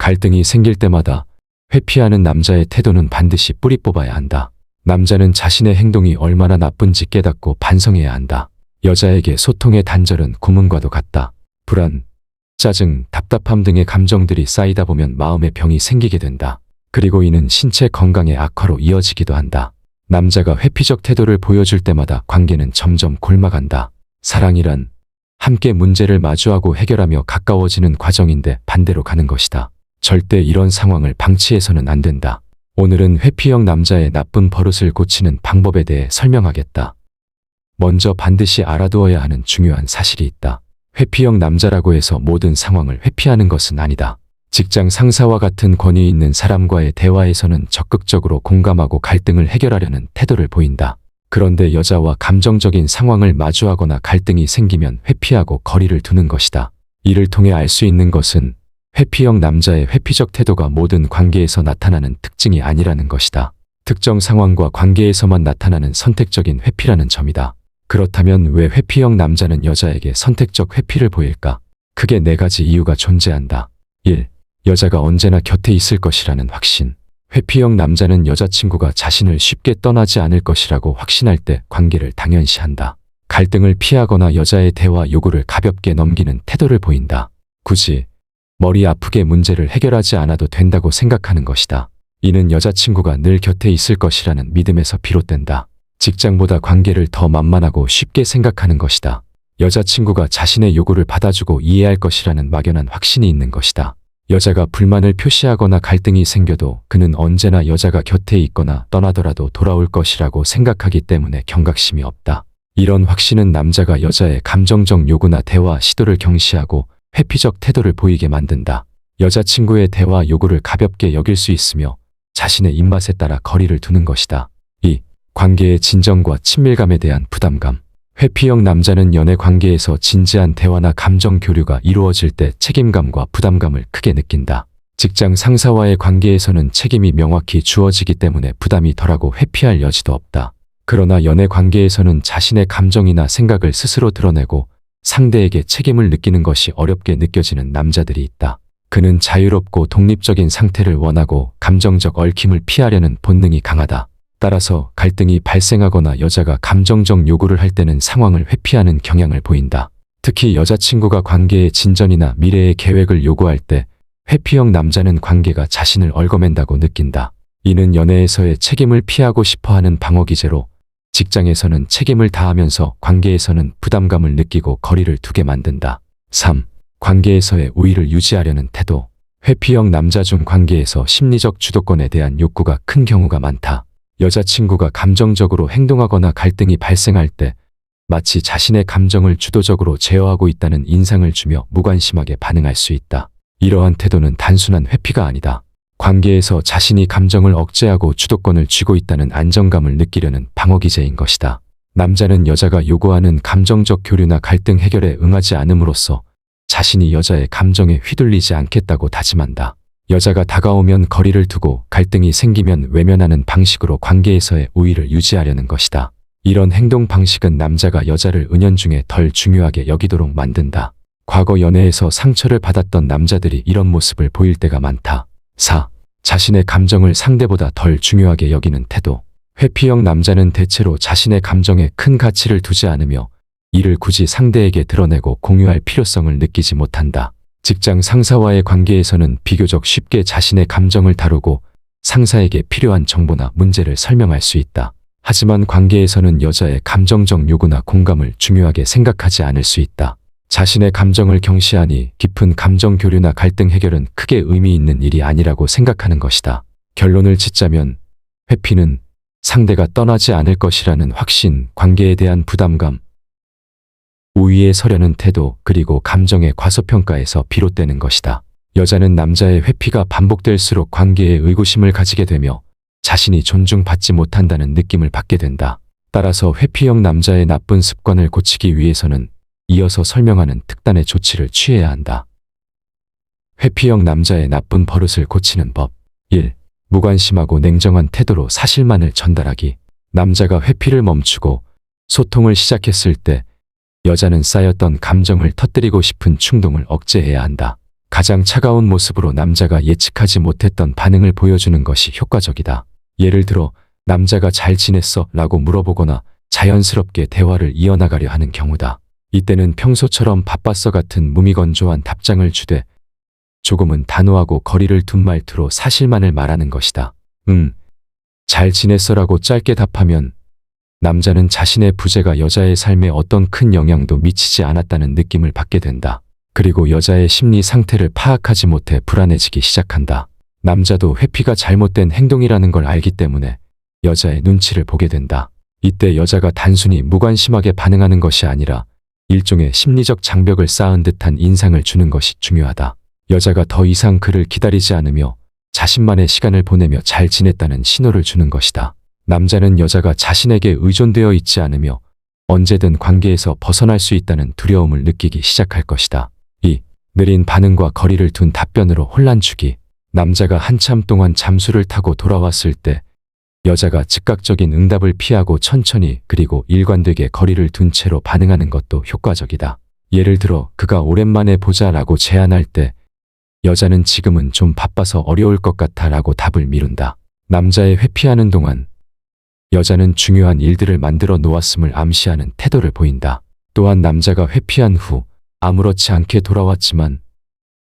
갈등이 생길 때마다 회피하는 남자의 태도는 반드시 뿌리 뽑아야 한다. 남자는 자신의 행동이 얼마나 나쁜지 깨닫고 반성해야 한다. 여자에게 소통의 단절은 고문과도 같다. 불안, 짜증, 답답함 등의 감정들이 쌓이다 보면 마음의 병이 생기게 된다. 그리고 이는 신체 건강의 악화로 이어지기도 한다. 남자가 회피적 태도를 보여줄 때마다 관계는 점점 골마간다. 사랑이란 함께 문제를 마주하고 해결하며 가까워지는 과정인데 반대로 가는 것이다. 절대 이런 상황을 방치해서는 안 된다. 오늘은 회피형 남자의 나쁜 버릇을 고치는 방법에 대해 설명하겠다. 먼저 반드시 알아두어야 하는 중요한 사실이 있다. 회피형 남자라고 해서 모든 상황을 회피하는 것은 아니다. 직장 상사와 같은 권위 있는 사람과의 대화에서는 적극적으로 공감하고 갈등을 해결하려는 태도를 보인다. 그런데 여자와 감정적인 상황을 마주하거나 갈등이 생기면 회피하고 거리를 두는 것이다. 이를 통해 알 수 있는 것은 회피형 남자의 회피적 태도가 모든 관계에서 나타나는 특징이 아니라는 것이다. 특정 상황과 관계에서만 나타나는 선택적인 회피라는 점이다. 그렇다면 왜 회피형 남자는 여자에게 선택적 회피를 보일까? 크게 4가지 이유가 존재한다. 1. 여자가 언제나 곁에 있을 것이라는 확신. 회피형 남자는 여자친구가 자신을 쉽게 떠나지 않을 것이라고 확신할 때 관계를 당연시한다. 갈등을 피하거나 여자의 대화 요구를 가볍게 넘기는 태도를 보인다. 굳이 머리 아프게 문제를 해결하지 않아도 된다고 생각하는 것이다. 이는 여자친구가 늘 곁에 있을 것이라는 믿음에서 비롯된다. 직장보다 관계를 더 만만하고 쉽게 생각하는 것이다. 여자친구가 자신의 요구를 받아주고 이해할 것이라는 막연한 확신이 있는 것이다. 여자가 불만을 표시하거나 갈등이 생겨도 그는 언제나 여자가 곁에 있거나 떠나더라도 돌아올 것이라고 생각하기 때문에 경각심이 없다. 이런 확신은 남자가 여자의 감정적 요구나 대화 시도를 경시하고 회피적 태도를 보이게 만든다. 여자친구의 대화 요구를 가볍게 여길 수 있으며 자신의 입맛에 따라 거리를 두는 것이다. 2. 관계의 진정과 친밀감에 대한 부담감. 회피형 남자는 연애 관계에서 진지한 대화나 감정 교류가 이루어질 때 책임감과 부담감을 크게 느낀다. 직장 상사와의 관계에서는 책임이 명확히 주어지기 때문에 부담이 덜하고 회피할 여지도 없다. 그러나 연애 관계에서는 자신의 감정이나 생각을 스스로 드러내고 상대에게 책임을 느끼는 것이 어렵게 느껴지는 남자들이 있다. 그는 자유롭고 독립적인 상태를 원하고 감정적 얽힘을 피하려는 본능이 강하다. 따라서 갈등이 발생하거나 여자가 감정적 요구를 할 때는 상황을 회피하는 경향을 보인다. 특히 여자친구가 관계의 진전이나 미래의 계획을 요구할 때 회피형 남자는 관계가 자신을 얽어맨다고 느낀다. 이는 연애에서의 책임을 피하고 싶어하는 방어기제로 직장에서는 책임을 다하면서 관계에서는 부담감을 느끼고 거리를 두게 만든다. 3. 관계에서의 우위를 유지하려는 태도. 회피형 남자 중 관계에서 심리적 주도권에 대한 욕구가 큰 경우가 많다. 여자친구가 감정적으로 행동하거나 갈등이 발생할 때 마치 자신의 감정을 주도적으로 제어하고 있다는 인상을 주며 무관심하게 반응할 수 있다. 이러한 태도는 단순한 회피가 아니다. 관계에서 자신이 감정을 억제하고 주도권을 쥐고 있다는 안정감을 느끼려는 방어기제인 것이다. 남자는 여자가 요구하는 감정적 교류나 갈등 해결에 응하지 않음으로써 자신이 여자의 감정에 휘둘리지 않겠다고 다짐한다. 여자가 다가오면 거리를 두고 갈등이 생기면 외면하는 방식으로 관계에서의 우위를 유지하려는 것이다. 이런 행동 방식은 남자가 여자를 은연중에 덜 중요하게 여기도록 만든다. 과거 연애에서 상처를 받았던 남자들이 이런 모습을 보일 때가 많다. 4. 자신의 감정을 상대보다 덜 중요하게 여기는 태도. 회피형 남자는 대체로 자신의 감정에 큰 가치를 두지 않으며 이를 굳이 상대에게 드러내고 공유할 필요성을 느끼지 못한다. 직장 상사와의 관계에서는 비교적 쉽게 자신의 감정을 다루고 상사에게 필요한 정보나 문제를 설명할 수 있다. 하지만 관계에서는 여자의 감정적 요구나 공감을 중요하게 생각하지 않을 수 있다. 자신의 감정을 경시하니 깊은 감정 교류나 갈등 해결은 크게 의미 있는 일이 아니라고 생각하는 것이다. 결론을 짓자면 회피는 상대가 떠나지 않을 것이라는 확신, 관계에 대한 부담감, 우위에 서려는 태도, 그리고 감정의 과소평가에서 비롯되는 것이다. 여자는 남자의 회피가 반복될수록 관계에 의구심을 가지게 되며 자신이 존중받지 못한다는 느낌을 받게 된다. 따라서 회피형 남자의 나쁜 습관을 고치기 위해서는 이어서 설명하는 특단의 조치를 취해야 한다. 회피형 남자의 나쁜 버릇을 고치는 법. 1. 무관심하고 냉정한 태도로 사실만을 전달하기. 남자가 회피를 멈추고 소통을 시작했을 때 여자는 쌓였던 감정을 터뜨리고 싶은 충동을 억제해야 한다. 가장 차가운 모습으로 남자가 예측하지 못했던 반응을 보여주는 것이 효과적이다. 예를 들어 남자가 잘 지냈어? 라고 물어보거나 자연스럽게 대화를 이어나가려 하는 경우다. 이때는 평소처럼 바빴어 같은 무미건조한 답장을 주되 조금은 단호하고 거리를 둔 말투로 사실만을 말하는 것이다. 잘 지냈어라고 짧게 답하면 남자는 자신의 부재가 여자의 삶에 어떤 큰 영향도 미치지 않았다는 느낌을 받게 된다. 그리고 여자의 심리 상태를 파악하지 못해 불안해지기 시작한다. 남자도 회피가 잘못된 행동이라는 걸 알기 때문에 여자의 눈치를 보게 된다. 이때 여자가 단순히 무관심하게 반응하는 것이 아니라 일종의 심리적 장벽을 쌓은 듯한 인상을 주는 것이 중요하다. 여자가 더 이상 그를 기다리지 않으며 자신만의 시간을 보내며 잘 지냈다는 신호를 주는 것이다. 남자는 여자가 자신에게 의존되어 있지 않으며 언제든 관계에서 벗어날 수 있다는 두려움을 느끼기 시작할 것이다. 이 느린 반응과 거리를 둔 답변으로 혼란 주기. 남자가 한참 동안 잠수를 타고 돌아왔을 때 여자가 즉각적인 응답을 피하고 천천히 그리고 일관되게 거리를 둔 채로 반응하는 것도 효과적이다. 예를 들어 그가 오랜만에 보자라고 제안할 때 여자는 지금은 좀 바빠서 어려울 것 같아 라고 답을 미룬다. 남자의 회피하는 동안 여자는 중요한 일들을 만들어 놓았음을 암시하는 태도를 보인다. 또한 남자가 회피한 후 아무렇지 않게 돌아왔지만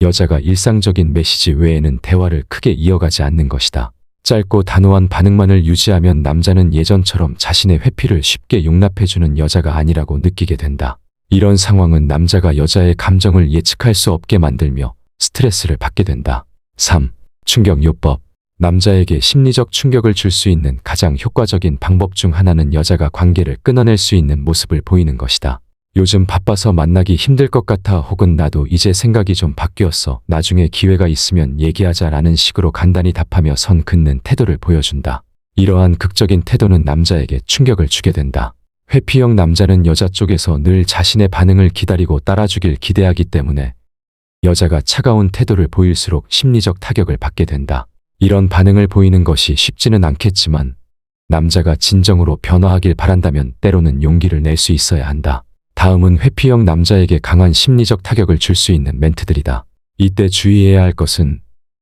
여자가 일상적인 메시지 외에는 대화를 크게 이어가지 않는 것이다. 짧고 단호한 반응만을 유지하면 남자는 예전처럼 자신의 회피를 쉽게 용납해주는 여자가 아니라고 느끼게 된다. 이런 상황은 남자가 여자의 감정을 예측할 수 없게 만들며 스트레스를 받게 된다. 3. 충격요법. 남자에게 심리적 충격을 줄 수 있는 가장 효과적인 방법 중 하나는 여자가 관계를 끊어낼 수 있는 모습을 보이는 것이다. 요즘 바빠서 만나기 힘들 것 같아 혹은 나도 이제 생각이 좀 바뀌었어. 나중에 기회가 있으면 얘기하자 라는 식으로 간단히 답하며 선 긋는 태도를 보여준다. 이러한 극적인 태도는 남자에게 충격을 주게 된다. 회피형 남자는 여자 쪽에서 늘 자신의 반응을 기다리고 따라주길 기대하기 때문에 여자가 차가운 태도를 보일수록 심리적 타격을 받게 된다. 이런 반응을 보이는 것이 쉽지는 않겠지만 남자가 진정으로 변화하길 바란다면 때로는 용기를 낼 수 있어야 한다. 다음은 회피형 남자에게 강한 심리적 타격을 줄 수 있는 멘트들이다. 이때 주의해야 할 것은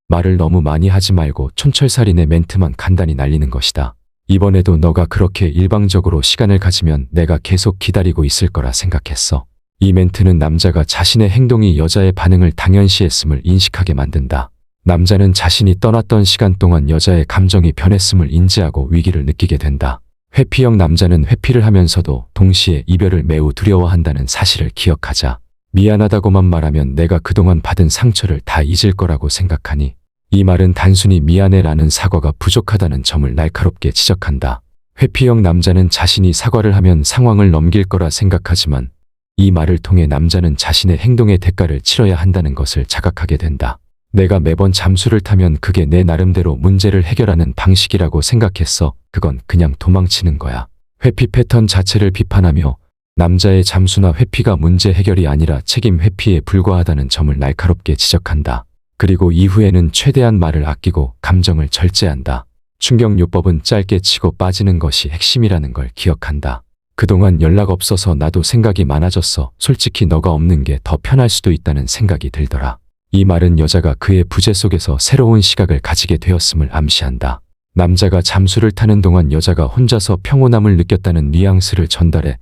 말을 너무 많이 하지 말고 촌철살인의 멘트만 간단히 날리는 것이다. 이번에도 너가 그렇게 일방적으로 시간을 가지면 내가 계속 기다리고 있을 거라 생각했어. 이 멘트는 남자가 자신의 행동이 여자의 반응을 당연시했음을 인식하게 만든다. 남자는 자신이 떠났던 시간 동안 여자의 감정이 변했음을 인지하고 위기를 느끼게 된다. 회피형 남자는 회피를 하면서도 동시에 이별을 매우 두려워한다는 사실을 기억하자. 미안하다고만 말하면 내가 그동안 받은 상처를 다 잊을 거라고 생각하니 이 말은 단순히 미안해라는 사과가 부족하다는 점을 날카롭게 지적한다. 회피형 남자는 자신이 사과를 하면 상황을 넘길 거라 생각하지만 이 말을 통해 남자는 자신의 행동의 대가를 치러야 한다는 것을 자각하게 된다. 내가 매번 잠수를 타면 그게 내 나름대로 문제를 해결하는 방식이라고 생각했어. 그건 그냥 도망치는 거야. 회피 패턴 자체를 비판하며 남자의 잠수나 회피가 문제 해결이 아니라 책임 회피에 불과하다는 점을 날카롭게 지적한다. 그리고 이후에는 최대한 말을 아끼고 감정을 절제한다. 충격요법은 짧게 치고 빠지는 것이 핵심이라는 걸 기억한다. 그동안 연락 없어서 나도 생각이 많아졌어. 솔직히 너가 없는 게 더 편할 수도 있다는 생각이 들더라. 이 말은 여자가 그의 부재 속에서 새로운 시각을 가지게 되었음을 암시한다. 남자가 잠수를 타는 동안 여자가 혼자서 평온함을 느꼈다는 뉘앙스를 전달해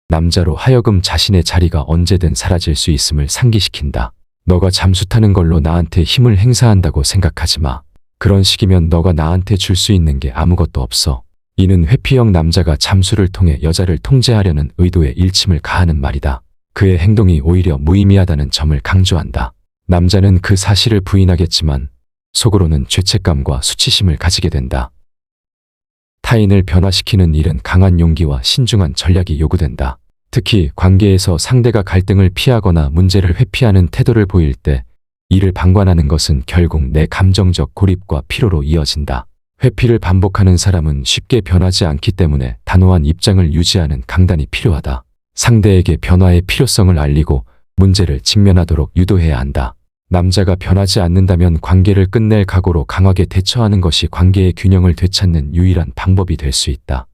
남자로 하여금 자신의 자리가 언제든 사라질 수 있음을 상기시킨다. 너가 잠수 타는 걸로 나한테 힘을 행사한다고 생각하지 마. 그런 식이면 너가 나한테 줄 수 있는 게 아무것도 없어. 이는 회피형 남자가 잠수를 통해 여자를 통제하려는 의도에 일침을 가하는 말이다. 그의 행동이 오히려 무의미하다는 점을 강조한다. 남자는 그 사실을 부인하겠지만 속으로는 죄책감과 수치심을 가지게 된다. 타인을 변화시키는 일은 강한 용기와 신중한 전략이 요구된다. 특히 관계에서 상대가 갈등을 피하거나 문제를 회피하는 태도를 보일 때 이를 방관하는 것은 결국 내 감정적 고립과 피로로 이어진다. 회피를 반복하는 사람은 쉽게 변하지 않기 때문에 단호한 입장을 유지하는 강단이 필요하다. 상대에게 변화의 필요성을 알리고 문제를 직면하도록 유도해야 한다. 남자가 변하지 않는다면 관계를 끝낼 각오로 강하게 대처하는 것이 관계의 균형을 되찾는 유일한 방법이 될 수 있다.